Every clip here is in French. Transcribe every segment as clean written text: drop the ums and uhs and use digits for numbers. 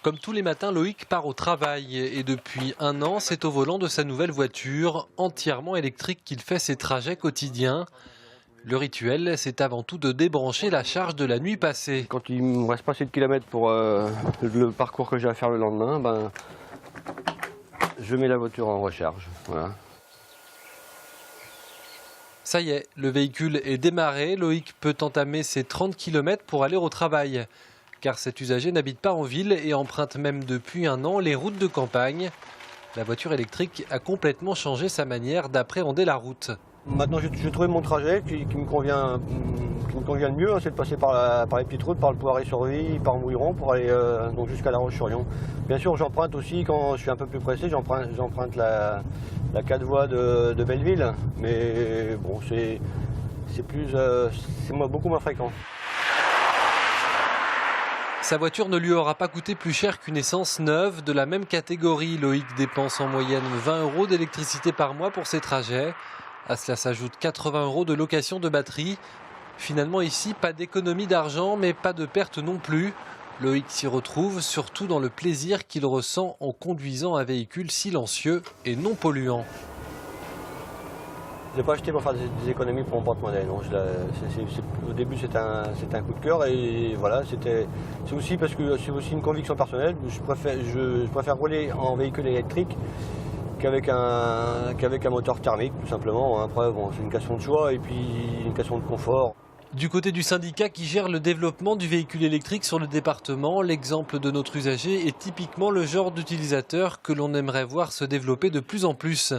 Comme tous les matins, Loïc part au travail et depuis un an, c'est au volant de sa nouvelle voiture, entièrement électrique, qu'il fait ses trajets quotidiens. Le rituel, c'est avant tout de débrancher la charge de la nuit passée. Quand il me reste pas assez de kilomètres pour le parcours que j'ai à faire le lendemain, je mets la voiture en recharge. Voilà. Ça y est, le véhicule est démarré. Loïc peut entamer ses 30 km pour aller au travail. Car cet usager n'habite pas en ville et emprunte même depuis un an les routes de campagne. La voiture électrique a complètement changé sa manière d'appréhender la route. Maintenant, j'ai trouvé mon trajet qui me convient le mieux, c'est de passer par les petites routes, par le Poiré-sur-Vie, par Mouilleron pour aller donc jusqu'à La Roche-sur-Yon. Bien sûr, j'emprunte aussi, quand je suis un peu plus pressé, j'emprunte la 4 voies de Belleville, mais bon, c'est beaucoup moins fréquent. Sa voiture ne lui aura pas coûté plus cher qu'une essence neuve de la même catégorie. Loïc dépense en moyenne 20 € d'électricité par mois pour ses trajets. À cela s'ajoutent 80 € de location de batterie. Finalement ici, pas d'économie d'argent, mais pas de perte non plus. Loïc s'y retrouve, surtout dans le plaisir qu'il ressent en conduisant un véhicule silencieux et non polluant. Je ne l'ai pas acheté pour faire des économies pour mon porte-monnaie. Au début, c'était un coup de cœur et voilà, c'est aussi parce que c'est aussi une conviction personnelle. Je préfère rouler en véhicule électrique qu'avec un moteur thermique, tout simplement. Après, bon, c'est une question de choix et puis une question de confort. Du côté du syndicat qui gère le développement du véhicule électrique sur le département, l'exemple de notre usager est typiquement le genre d'utilisateur que l'on aimerait voir se développer de plus en plus.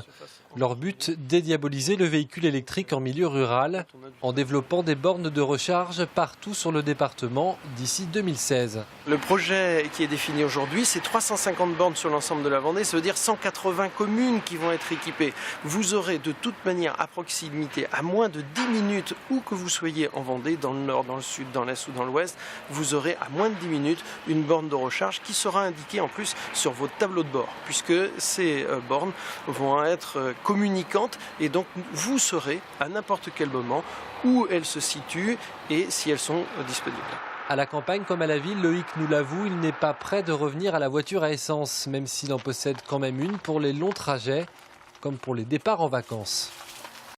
Leur but, dédiaboliser le véhicule électrique en milieu rural, en développant des bornes de recharge partout sur le département d'ici 2016. Le projet qui est défini aujourd'hui, c'est 350 bornes sur l'ensemble de la Vendée, ça veut dire 180 communes qui vont être équipées. Vous aurez de toute manière à proximité, à moins de 10 minutes, où que vous soyez en Vendée, dans le nord, dans le sud, dans l'est ou dans l'ouest, vous aurez à moins de 10 minutes une borne de recharge qui sera indiquée en plus sur votre tableau de bord, puisque ces bornes vont être communicantes et donc vous saurez à n'importe quel moment où elles se situent et si elles sont disponibles. À la campagne comme à la ville, Loïc nous l'avoue, il n'est pas prêt de revenir à la voiture à essence, même s'il en possède quand même une pour les longs trajets, comme pour les départs en vacances.